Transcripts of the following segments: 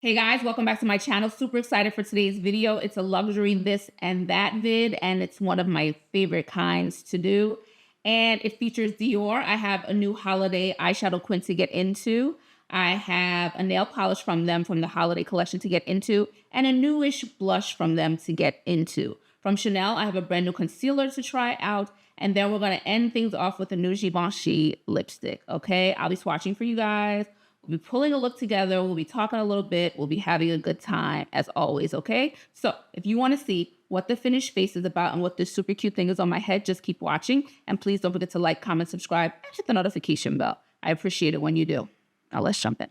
Hey guys, welcome back to my channel. Super excited for today's video. It's a luxury this and that vid, and it's one of my favorite kinds to do. And it features Dior. I have a new holiday eyeshadow quint to get into. I have a nail polish from them from the holiday collection to get into, and a newish blush from them to get into. From Chanel, I have a brand new concealer to try out, and then we're gonna end things off with a new Givenchy lipstick, okay? I'll be swatching for you guys. We'll be pulling a look together. We'll be talking a little bit. We'll be having a good time as always, okay? So if you want to see what the finished face is about and what this super cute thing is on my head, just keep watching. And please don't forget to like, comment, subscribe, and hit the notification bell. I appreciate it when you do. Now let's jump in.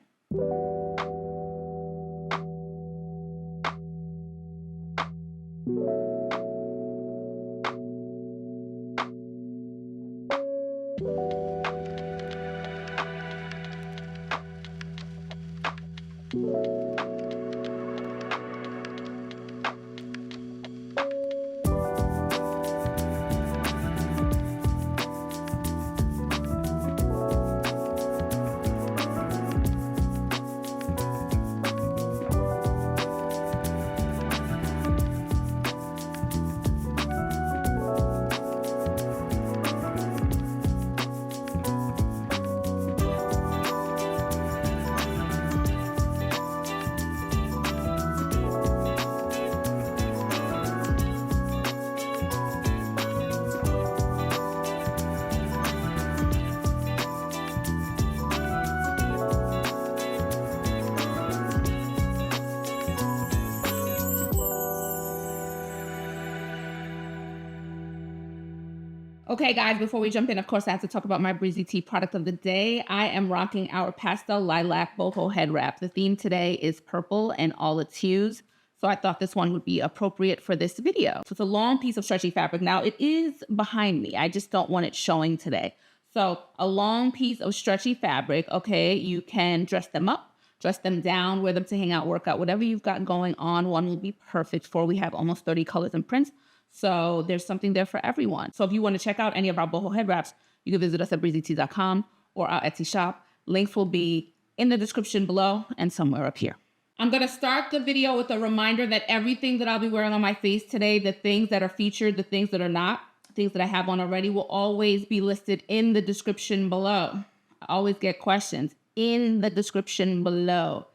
Okay, guys, before we jump in, of course, I have to talk about my Breezy tea product of the day. I am rocking our Pastel Lilac Boho head wrap. The theme today is purple and all its hues. So I thought this one would be appropriate for this video. So it's a long piece of stretchy fabric. Now, it is behind me. I just don't want it showing today. So a long piece of stretchy fabric, okay, you can dress them up, dress them down, wear them to hang out, work out, whatever you've got going on, one will be perfect for. We have almost 30 colors and prints. So there's something there for everyone. So if you want to check out any of our boho head wraps, you can visit us at breezytees.com or our Etsy shop. Links will be in the description below and somewhere up here. I'm going to start the video with a reminder that everything that I'll be wearing on my face today, the things that are featured, the things that are not, things that I have on already, will always be listed in the description below. I always get questions in the description below.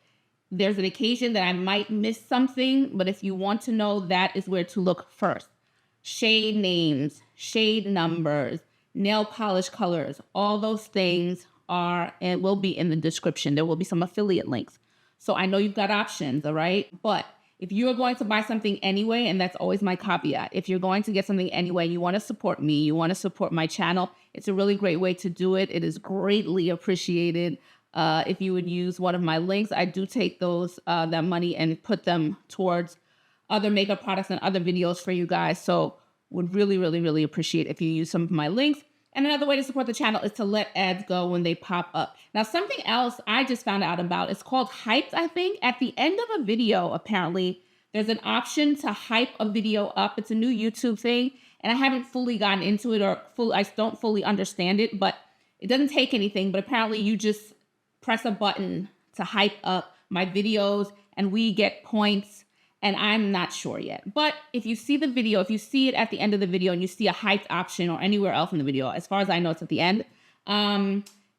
There's an occasion that I might miss something, but if you want to know, that is where to look first. Shade names, shade numbers, nail polish colors, all those things are and will be in the description. There will be some affiliate links. So I know you've got options, all right? But if you are going to buy something anyway, and that's always my caveat, if you're going to get something anyway, you want to support me, you want to support my channel, it's a really great way to do it. It is greatly appreciated if you would use one of my links. I do take those that money and put them towards other makeup products and other videos for you guys. So would really, really, really appreciate if you use some of my links. And another way to support the channel is to let ads go when they pop up. Now, something else I just found out about, it's called hyped, I think. At the end of a video, apparently, there's an option to hype a video up. It's a new YouTube thing, and I haven't fully gotten into it I don't fully understand it, but it doesn't take anything. But apparently you just press a button to hype up my videos and we get points. And I'm not sure yet. But if you see the video, if you see it at the end of the video and you see a hyped option or anywhere else in the video, as far as I know, it's at the end.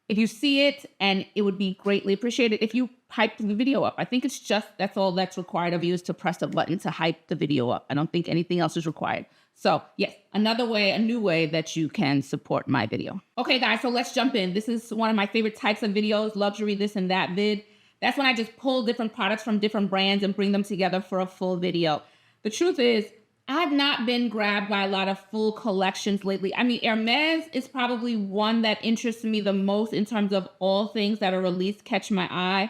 If you see it, and it would be greatly appreciated if you hype the video up. I think that's all that's required of you, is to press a button to hype the video up. I don't think anything else is required. So yes, a new way that you can support my video. Okay guys, so let's jump in. This is one of my favorite types of videos, luxury this and that vid. That's when I just pull different products from different brands and bring them together for a full video. The truth is, I've not been grabbed by a lot of full collections lately. I mean, Hermes is probably one that interests me the most in terms of all things that are released catch my eye.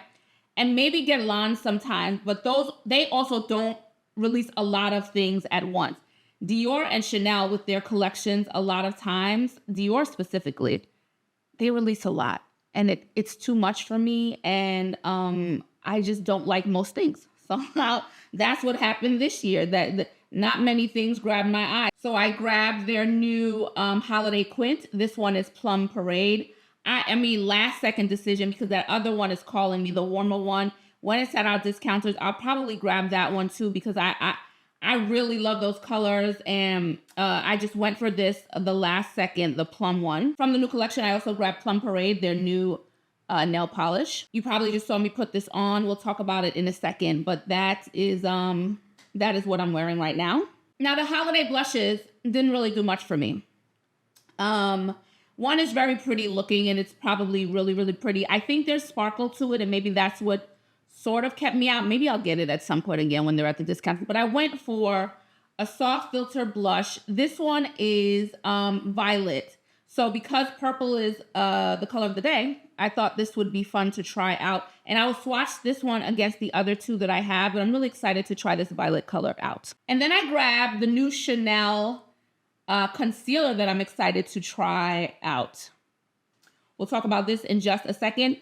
And maybe Guerlain sometimes, but they also don't release a lot of things at once. Dior and Chanel with their collections, a lot of times, Dior specifically, they release a lot. And it's too much for me, and I just don't like most things. So that's what happened this year, that not many things grabbed my eye. So I grabbed their new holiday quint. This one is Plum Parade. I mean, last second decision, because that other one is calling me, the warmer one, When it's at our discounters, I'll probably grab that one too because I really love those colors. And I just went for this the last second, the plum one. From the new collection, I also grabbed Plum Parade, their new nail polish. You probably just saw me put this on. We'll talk about it in a second, but that is what I'm wearing right now. Now the holiday blushes didn't really do much for me. One is very pretty looking and it's probably really, really pretty. I think there's sparkle to it and maybe that's what sort of kept me out. Maybe I'll get it at some point again when they're at the discount. But I went for a soft filter blush. This one is Violet. So because purple is the color of the day, I thought this would be fun to try out. And I will swatch this one against the other two that I have, but I'm really excited to try this violet color out. And then I grabbed the new Chanel concealer that I'm excited to try out. We'll talk about this in just a second.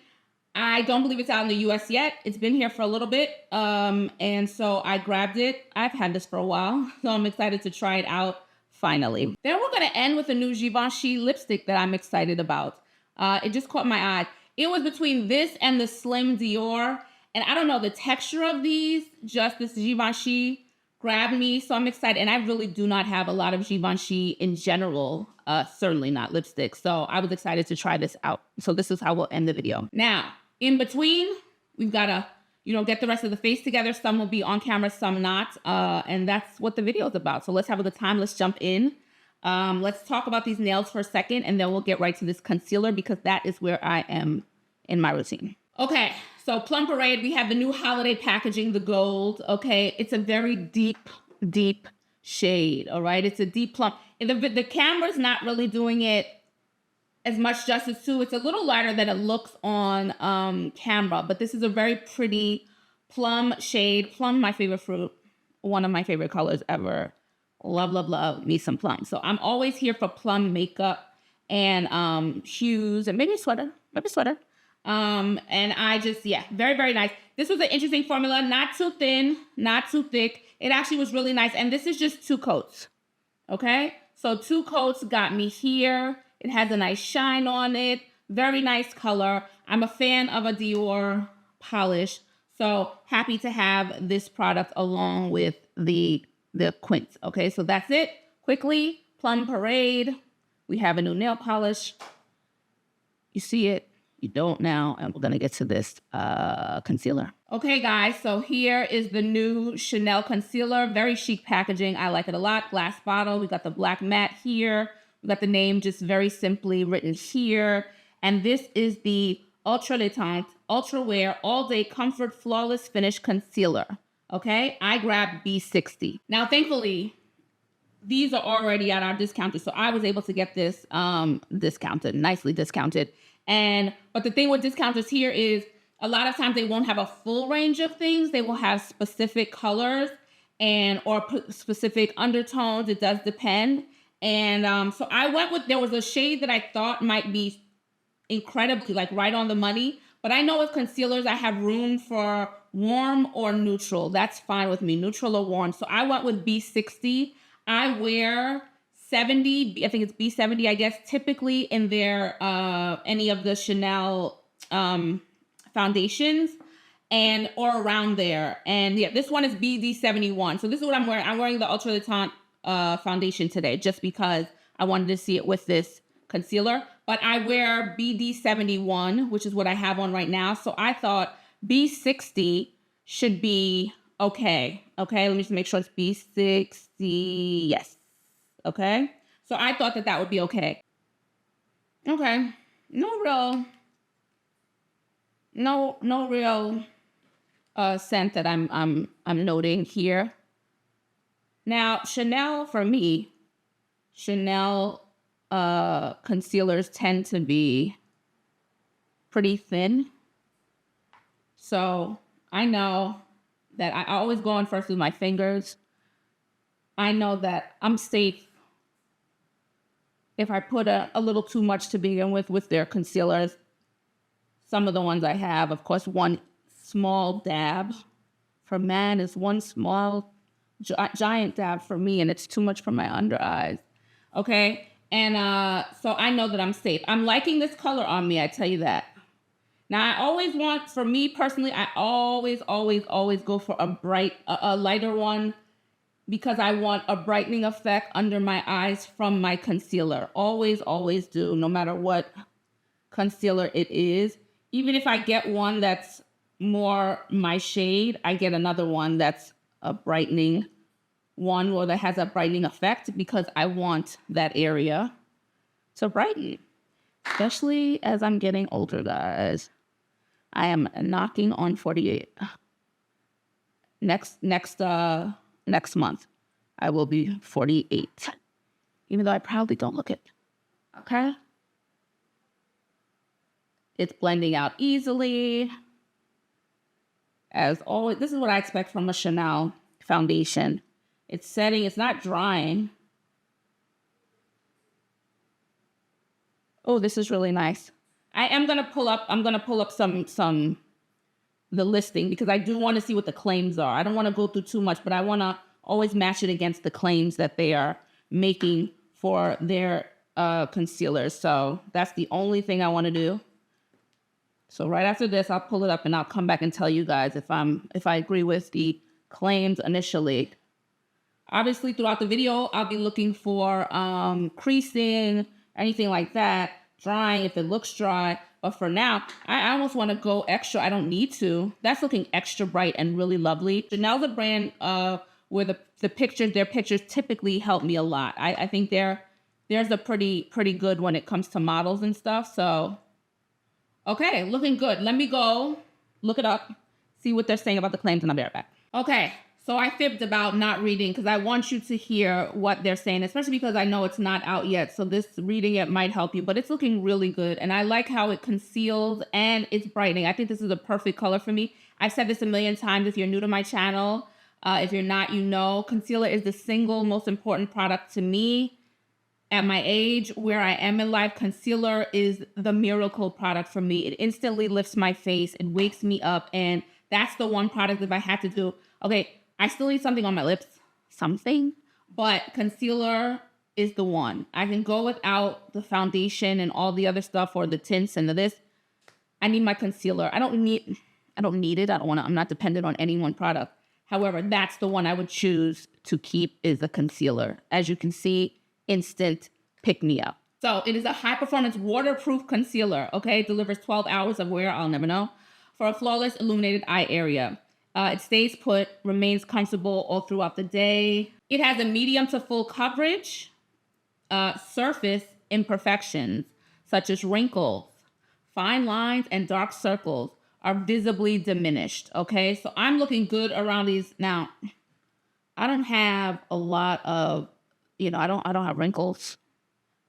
I don't believe it's out in the US yet. It's been here for a little bit. And so I grabbed it. I've had this for a while, so I'm excited to try it out finally. Then we're gonna end with a new Givenchy lipstick that I'm excited about. It just caught my eye. It was between this and the Slim Dior. And I don't know, the texture of these, just this Givenchy grabbed me, so I'm excited. And I really do not have a lot of Givenchy in general, certainly not lipstick. So I was excited to try this out. So this is how we'll end the video. Now, in between, we've got to, get the rest of the face together. Some will be on camera, some not. And that's what the video is about. So let's have a good time. Let's jump in. Let's talk about these nails for a second, and then we'll get right to this concealer because that is where I am in my routine. Okay, so Plum Parade, we have the new holiday packaging, the gold, okay? It's a very deep, deep shade, all right? It's a deep plum. And the camera's not really doing it as much justice to. It's a little lighter than it looks on camera, but this is a very pretty plum shade. Plum, my favorite fruit, one of my favorite colors ever. Love, love, love me some plum. So I'm always here for plum makeup and hues and maybe a sweater, and I just, very, very nice. This was an interesting formula, not too thin, not too thick. It actually was really nice. And this is just 2 coats, okay? So 2 coats got me here. It has a nice shine on it. Very nice color. I'm a fan of a Dior polish. So happy to have this product along with the quints, okay? So that's it. Quickly, Plum Parade. We have a new nail polish. You see it. You don't now, and we're gonna get to this concealer. Okay, guys, so here is the new Chanel concealer. Very chic packaging. I like it a lot. Glass bottle. We got the black matte here. We got the name just very simply written here. And this is the Teint Ultrawear All Day Comfort Flawless Finish Concealer. Okay, I grabbed B60. Now, thankfully, these are already at our discounter, so I was able to get this discounted, nicely discounted. But the thing with discounters here is a lot of times they won't have a full range of things. They will have specific colors or specific undertones. It does depend. And so I went with, there was a shade that I thought might be incredibly right on the money. But I know with concealers, I have room for warm or neutral. That's fine with me, neutral or warm. So I went with B60. I wear 70, I think it's B70, I guess, typically in their any of the Chanel foundations or around there. And yeah, this one is BD71. So this is what I'm wearing. I'm wearing the Ultrawear foundation today just because I wanted to see it with this concealer. But I wear BD71, which is what I have on right now. So I thought B60 should be okay. Okay, let me just make sure it's B60. Yes. Okay, so I thought that would be okay. Okay, no real scent that I'm noting here. Now, Chanel, for me, Chanel concealers tend to be pretty thin. So I know that I always go in first with my fingers. I know that I'm safe if I put a little too much to begin with their concealers. Some of the ones I have, of course, one small dab for man is one small giant dab for me, and it's too much for my under eyes. Okay, and so I know that I'm safe. I'm liking this color on me, I tell you that. Now, I always want, for me personally, I always go for a lighter one because I want a brightening effect under my eyes from my concealer. Always do, no matter what concealer it is. Even if I get one that's more my shade, I get another one that's a brightening one or that has a brightening effect because I want that area to brighten. Especially as I'm getting older, guys. I am knocking on 48. Next month, I will be 48. Even though I proudly don't look it. Okay? It's blending out easily. As always, this is what I expect from a Chanel foundation. It's setting, it's not drying. Oh, this is really nice. I'm gonna pull up some the listing because I do want to see what the claims are. I don't want to go through too much, but I want to always match it against the claims that they are making for their concealers. So that's the only thing I want to do. So right after this, I'll pull it up and I'll come back and tell you guys if I agree with the claims initially. Obviously, throughout the video, I'll be looking for creasing, anything like that, drying if it looks dry. But for now, I almost want to go extra. I don't need to. That's looking extra bright and really lovely. Chanel's a brand where their pictures typically help me a lot. I think there's a pretty good when it comes to models and stuff. So, okay, looking good. Let me go look it up, see what they're saying about the claims, and I'll be right back. Okay. So I fibbed about not reading because I want you to hear what they're saying, especially because I know it's not out yet. So this reading it might help you, but it's looking really good. And I like how it conceals and it's brightening. I think this is a perfect color for me. I've said this a million times. If you're new to my channel, if you're not, you know, concealer is the single most important product to me at my age where I am in life. Concealer is the miracle product for me. It instantly lifts my face. It wakes me up. And that's the one product if I had to do, okay, I still need something on my lips, but concealer is the one. I can go without the foundation and all the other stuff or the tints and this. I need my concealer. I don't need it. I'm not dependent on any one product. However, that's the one I would choose to keep is a concealer. As you can see, instant pick me up. So it is a high performance waterproof concealer. Okay. It delivers 12 hours of wear. I'll never know for a flawless illuminated eye area. It stays put, remains comfortable all throughout the day. It has a medium to full coverage. Surface imperfections, such as wrinkles, fine lines, and dark circles are visibly diminished, okay? So I'm looking good around these. Now, I don't have a lot of, I don't have wrinkles.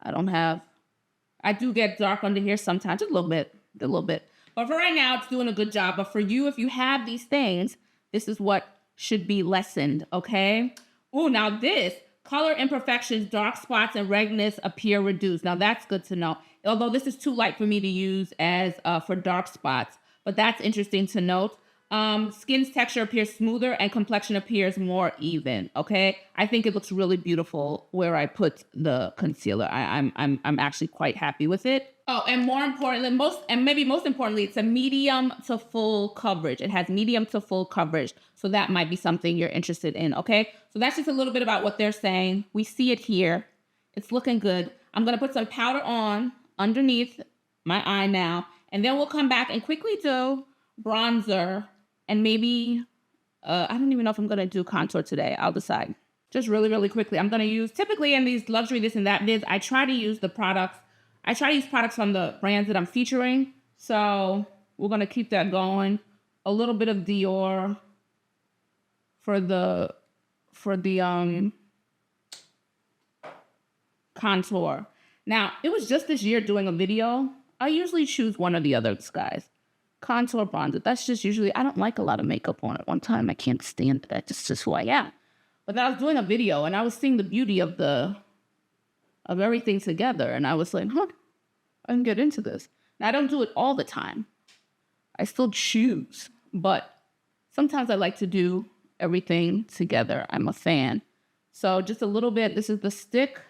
I do get dark under here sometimes, just a little bit. But for right now, it's doing a good job. But for you, if you have these things, this is what should be lessened, okay? Oh, now this, color imperfections, dark spots, and redness appear reduced. Now that's good to know. Although this is too light for me to use as for dark spots. But that's interesting to note. Skin's texture appears smoother and complexion appears more even, okay? I think it looks really beautiful where I put the concealer. I'm actually quite happy with it. Oh, and more importantly, maybe most importantly, it's a medium to full coverage. It has medium to full coverage. So that might be something you're interested in, okay? So that's just a little bit about what they're saying. We see it here. It's looking good. I'm going to put some powder on underneath my eye now, and then we'll come back and quickly do bronzer and maybe, I don't even know if I'm going to do contour today. I'll decide. Just really, really quickly. I'm going to use, typically in these luxury this and that vids, I try to use products from the brands that I'm featuring. So we're going to keep that going. A little bit of Dior for the contour. Now, it was just this year doing a video. I usually choose one or the other, guys. Contour, bronzer. That's just usually, I don't like a lot of makeup on at one time. I can't stand that. That's just who I am. But then I was doing a video and I was seeing the beauty of everything together. And I was like, I can get into this. Now, I don't do it all the time. I still choose. But sometimes I like to do everything together. I'm a fan. So just a little bit. This is the stick.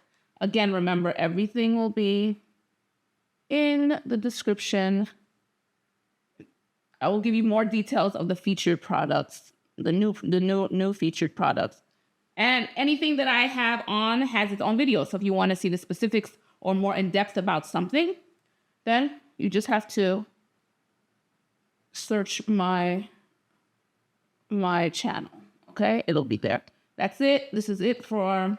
Again, remember, everything will be in the description I will give you more details of the featured products, the new featured products. And anything that I have on has its own video. So if you want to see the specifics or more in depth about something, then you just have to search my channel. Okay, it'll be there. That's it. This is it for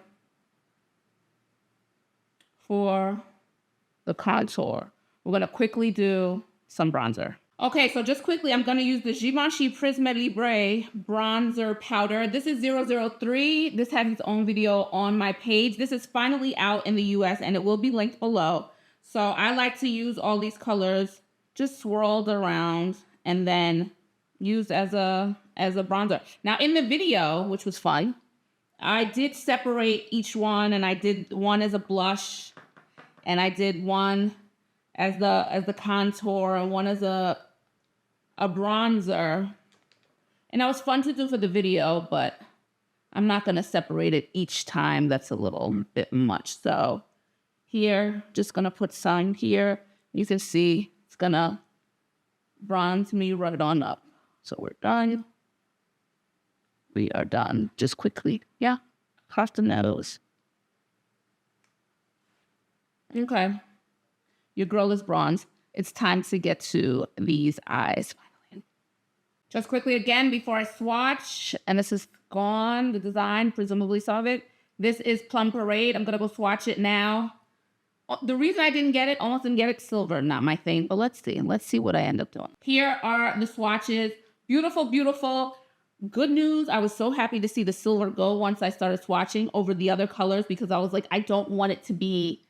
the contour. We're gonna quickly do some bronzer. Okay, so just quickly, I'm gonna use the Givenchy Prisme Libre bronzer powder. This is 003. This has its own video on my page. This is finally out in the US and it will be linked below. So I like to use all these colors just swirled around and then used as a bronzer. Now in the video, which was fun, I did separate each one, and I did one as a blush, and I did one as the contour, and one as a bronzer. And that was fun to do for the video, but I'm not gonna separate it each time. That's a little bit much. So here, just gonna put some here. You can see it's gonna bronze me right on up. So we're done. We are done. Just quickly, yeah, across the nose. Okay, your girl is bronze. It's time to get to these eyes. Just quickly again before I swatch, and this is gone, the design, presumably saw it. This is Plum Parade. I'm gonna go swatch it now. The reason I didn't get it, almost didn't get it, silver, not my thing, but let's see. Let's see what I end up doing. Here are the swatches. Beautiful, beautiful. Good news, I was so happy to see the silver go once I started swatching over the other colors, because I was like, I don't want it to be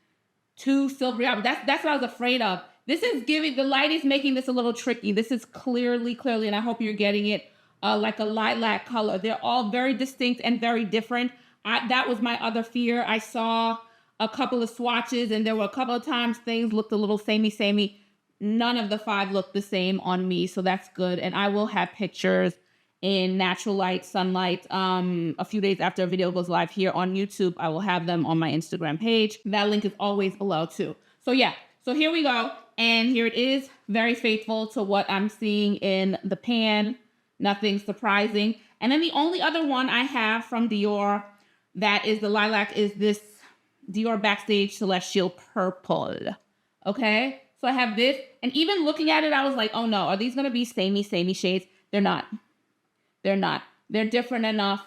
too silvery. That's what I was afraid of. This is giving, the light is making this a little tricky. This is clearly, and I hope you're getting it like a lilac color. They're all very distinct and very different. That was my other fear. I saw a couple of swatches and there were a couple of times things looked a little samey. None of the 5 looked the same on me, so that's good. And I will have pictures in natural light, sunlight, a few days after a video goes live here on YouTube. I will have them on my Instagram page. That link is always below too. So yeah, so here we go. And here it is, very faithful to what I'm seeing in the pan. Nothing surprising. And then the only other one I have from Dior that is the lilac is this Dior Backstage Celestial Purple. Okay, so I have this, and even looking at it, I was like, oh no, are these gonna be samey shades? They're not. They're not. They're different enough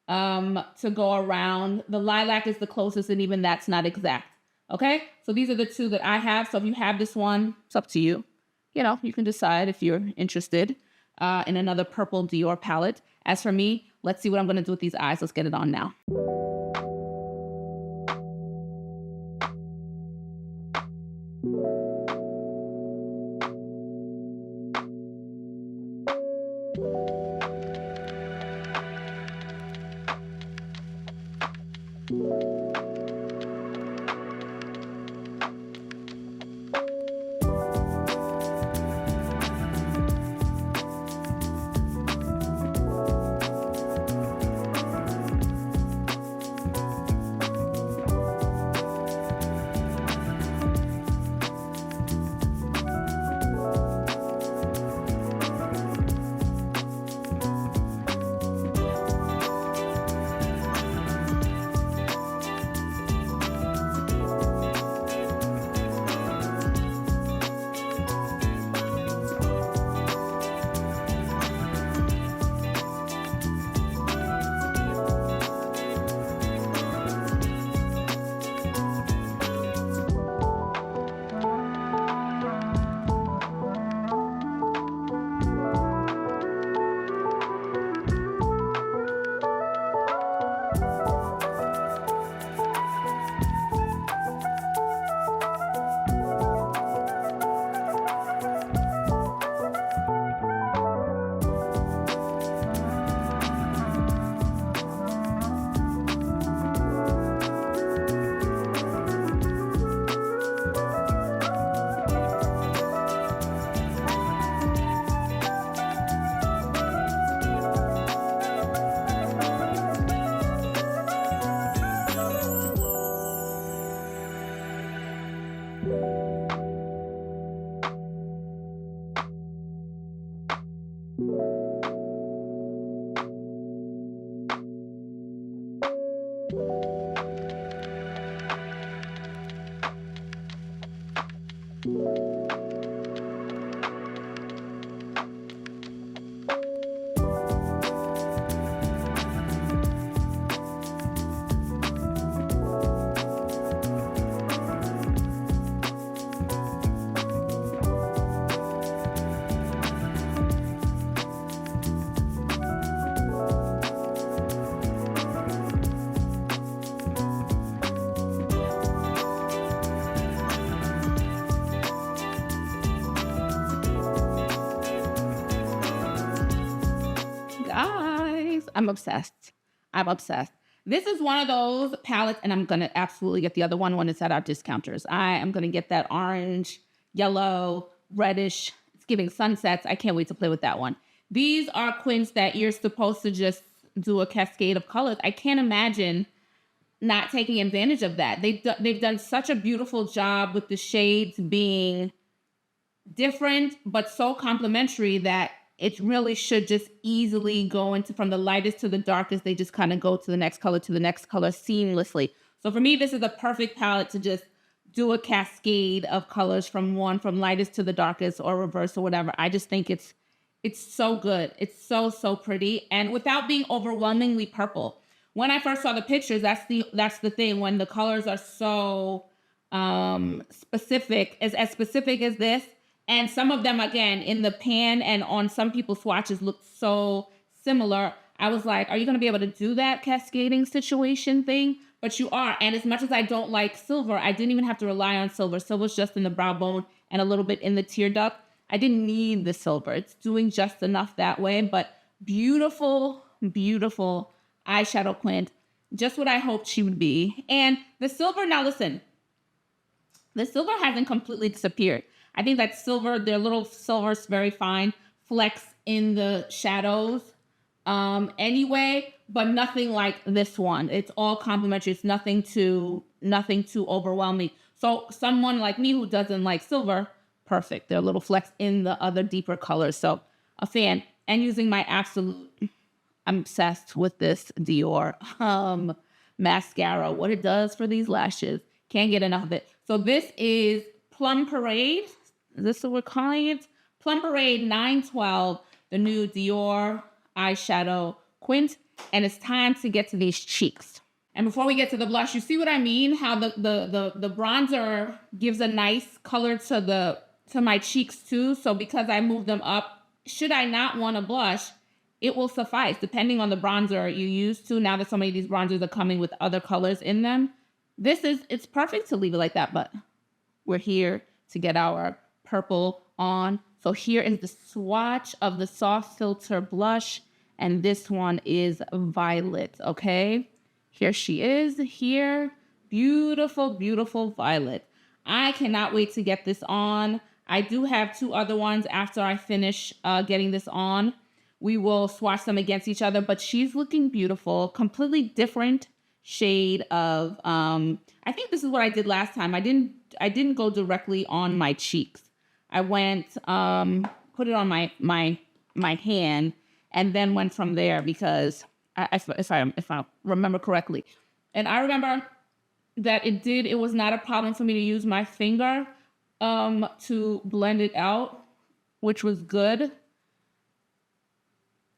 to go around. The lilac is the closest, and even that's not exact. Okay, so these are the 2 that I have. So if you have this one, it's up to you. You know, you can decide if you're interested in another purple Dior palette. As for me, let's see what I'm gonna do with these eyes. Let's get it on now. Guys, I'm obsessed. I'm obsessed. This is one of those palettes, and I'm going to absolutely get the other one when it's at our discounters. I am going to get that orange, yellow, reddish. It's giving sunsets. I can't wait to play with that one. These are quints that you're supposed to just do a cascade of colors. I can't imagine not taking advantage of that. They've done such a beautiful job with the shades being different, but so complementary that it really should just easily go into from the lightest to the darkest. They just kind of go to the next color seamlessly. So for me, this is a perfect palette to just do a cascade of colors from lightest to the darkest or reverse or whatever. I just think it's so good. It's so pretty, and without being overwhelmingly purple. When I first saw the pictures, that's the thing. When the colors are so specific as this, and some of them, again, in the pan and on some people's swatches look so similar. I was like, are you going to be able to do that cascading situation thing? But you are. And as much as I don't like silver, I didn't even have to rely on silver. Silver's just in the brow bone and a little bit in the tear duct. I didn't need the silver. It's doing just enough that way. But beautiful, beautiful eyeshadow quint. Just what I hoped she would be. And the silver, now listen, the silver hasn't completely disappeared. I think that silver, their little silver's very fine, flex in the shadows anyway, but nothing like this one. It's all complementary. It's nothing too overwhelming. So someone like me who doesn't like silver, perfect. They're a little flex in the other deeper colors. So a fan. And using my absolute, I'm obsessed with this Dior mascara. What it does for these lashes. Can't get enough of it. So this is Plum Parade. Is this what we're calling it? Plum Parade 912, the new Dior eyeshadow quint. And it's time to get to these cheeks. And before we get to the blush, you see what I mean? How the bronzer gives a nice color to my cheeks too. So because I moved them up, should I not want a blush, it will suffice depending on the bronzer you use to. Now that so many of these bronzers are coming with other colors in them, it's perfect to leave it like that, but we're here to get our purple on. So here is the swatch of the soft filter blush, and this one is Violet, okay? Here she is, here. Beautiful, beautiful Violet. I cannot wait to get this on. I do have two other ones after I finish getting this on. We will swatch them against each other, but she's looking beautiful. Completely different shade of, I think this is what I did last time. I didn't go directly on my cheeks. I went, put it on my hand, and then went from there because if I remember correctly. And I remember that it was not a problem for me to use my finger to blend it out, which was good.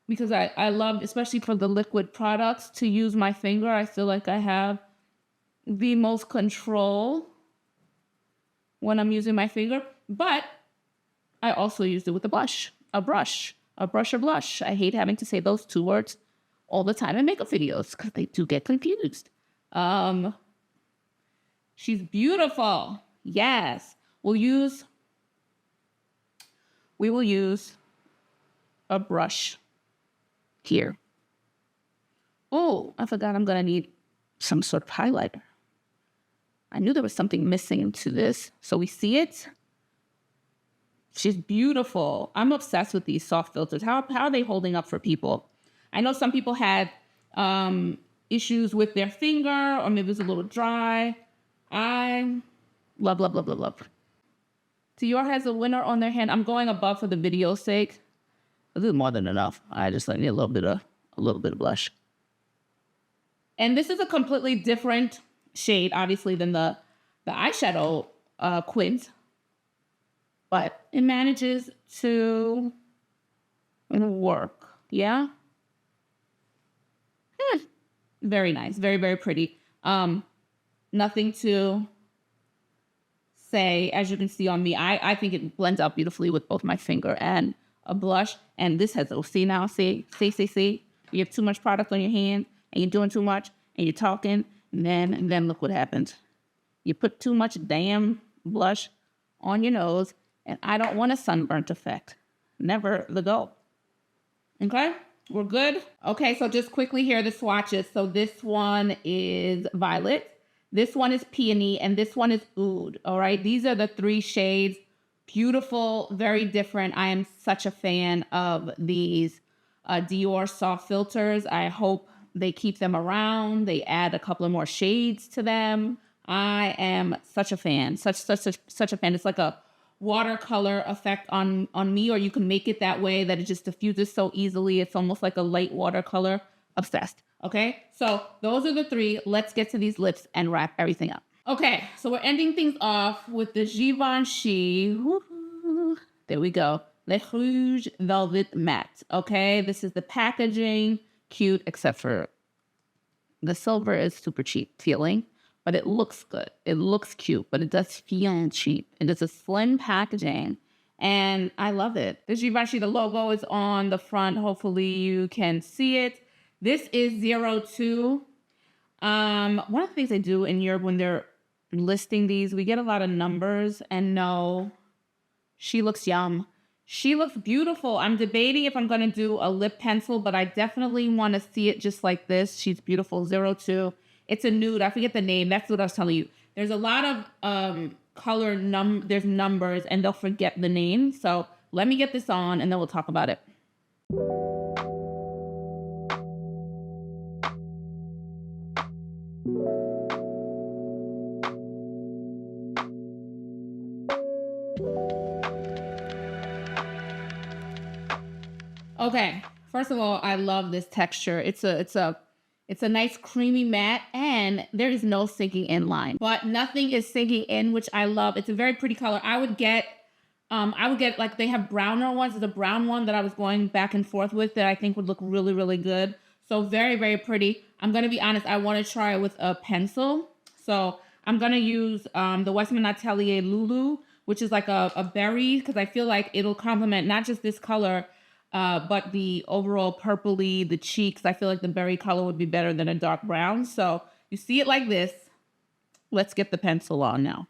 Because I loved, especially for the liquid products, to use my finger. I feel like I have the most control when I'm using my finger. But I also used it with a brush. A brush or blush. I hate having to say those two words all the time in makeup videos because they do get confused. She's beautiful. Yes. We will use a brush here. Oh, I forgot I'm going to need some sort of highlighter. I knew there was something missing to this. So we see it. She's beautiful. I'm obsessed with these soft filters. How are they holding up for people? I know some people had issues with their finger, or maybe it's a little dry. I love, love, love, love, love. Dior has a winner on their hand. I'm going above for the video's sake. This is more than enough. I just need a little bit of blush. And this is a completely different shade, obviously, than the eyeshadow quint, but it manages to work. Yeah. Very nice. Very, very pretty. Nothing to say, as you can see on me. I think it blends out beautifully with both my finger and a blush. And this has, see now, see. You have too much product on your hand and you're doing too much and you're talking. And then look what happens. You put too much damn blush on your nose, and I don't want a sunburnt effect. Never the goal. Okay, we're good. Okay, so just quickly here, the swatches. So this one is Violet, this one is Peony, and this one is Oud. All right, these are the 3 shades. Beautiful, very different. I am such a fan of these Dior soft filters. I hope they keep them around. They add a couple of more shades to them. I am such a fan, such a fan. It's like a watercolor effect on me, or you can make it that way that it just diffuses so easily. It's almost like a light watercolor. Obsessed. Okay, so those are the 3. Let's get to these lips and wrap everything up. Okay, so we're ending things off with the Givenchy. Woo-hoo. There we go. Le Rouge Velvet Matte. Okay, this is the packaging. Cute, except for the silver is super cheap feeling, but it looks good. It looks cute, but it does feel cheap. And it's a slim packaging, and I love it. The Givenchy, the logo is on the front. Hopefully you can see it. This is 02. One of the things they do in Europe when they're listing these, we get a lot of numbers, and no, she looks yum. She looks beautiful. I'm debating if I'm going to do a lip pencil, but I definitely want to see it just like this. She's beautiful. 02. It's a nude. I forget the name. That's what I was telling you. There's a lot of color there's numbers, and they'll forget the name. So let me get this on, and then we'll talk about it. Okay, first of all, I love this texture. It's a nice creamy matte, and there is no sinking in line, but nothing is sinking in, which I love. It's a very pretty color. I would get like, they have browner ones. There's a brown one that I was going back and forth with that I think would look really, really good. So very, very pretty. I'm going to be honest. I want to try it with a pencil. So I'm going to use the Westman Atelier Lulu, which is like a berry, because I feel like it'll complement not just this color, but the overall purpley, the cheeks. I feel like the berry color would be better than a dark brown. So you see it like this. Let's get the pencil on now.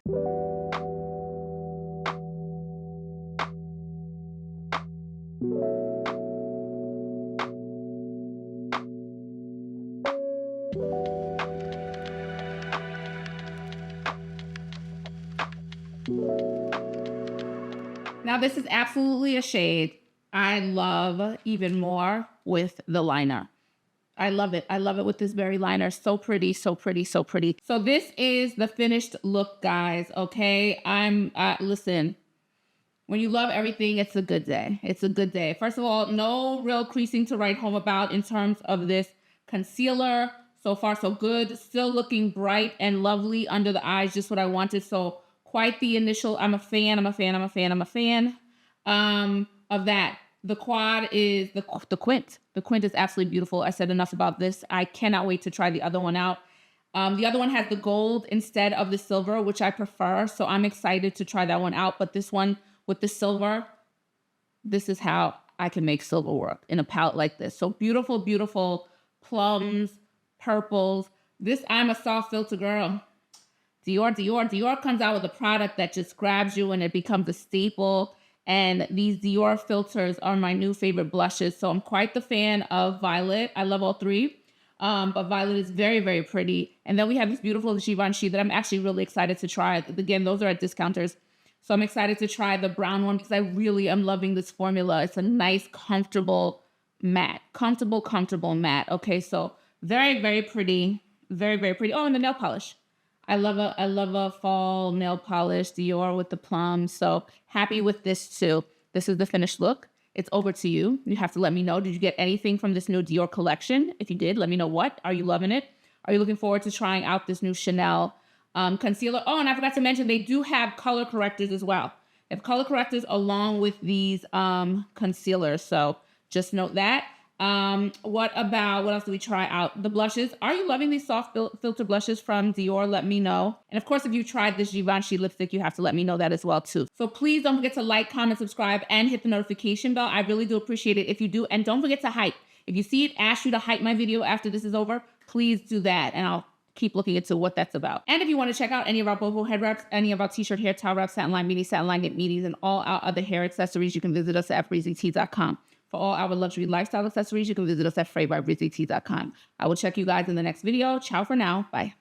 Now this is absolutely a shade I love even more with the liner. I love it. I love it with this berry liner. So pretty, so pretty, so pretty. So this is the finished look, guys. Okay. Listen, when you love everything, it's a good day. It's a good day. First of all, no real creasing to write home about in terms of this concealer. So far, so good. Still looking bright and lovely under the eyes. Just what I wanted. So quite the initial. I'm a fan of that. The quad is the quint. The quint is absolutely beautiful. I said enough about this. I cannot wait to try the other one out. The other one has the gold instead of the silver, which I prefer. So I'm excited to try that one out. But this one with the silver, this is how I can make silver work in a palette like this. So beautiful, beautiful plums, purples. I'm a soft filter girl. Dior comes out with a product that just grabs you and it becomes a staple. And these Dior filters are my new favorite blushes. So I'm quite the fan of Violet. I love all 3. But Violet is very, very pretty. And then we have this beautiful Givenchy that I'm actually really excited to try. Again, those are at discounters. So I'm excited to try the brown one because I really am loving this formula. It's a nice, comfortable matte. Comfortable matte. Okay, so very, very pretty. Very, very pretty. Oh, and the nail polish. I love a fall nail polish, Dior with the plum. So happy with this too. This is the finished look. It's over to you. You have to let me know. Did you get anything from this new Dior collection? If you did, let me know what. Are you loving it? Are you looking forward to trying out this new Chanel concealer? Oh, and I forgot to mention, they do have color correctors as well. They have color correctors along with these concealers. So just note that. What else do we try out? The blushes. Are you loving these soft filter blushes from Dior? Let me know. And of course, if you tried this Givenchy lipstick, you have to let me know that as well too. So please don't forget to like, comment, subscribe, and hit the notification bell. I really do appreciate it if you do. And don't forget to hype. If you see it ask you to hype my video after this is over, please do that. And I'll keep looking into what that's about. And if you want to check out any of our Boho head wraps, any of our t-shirt, hair towel wraps, satin line, midi, satin line, knit meaties, and all our other hair accessories, you can visit us at breezytea.com. For all our luxury lifestyle accessories, you can visit us at freebyBreezytea.com. I will check you guys in the next video. Ciao for now. Bye.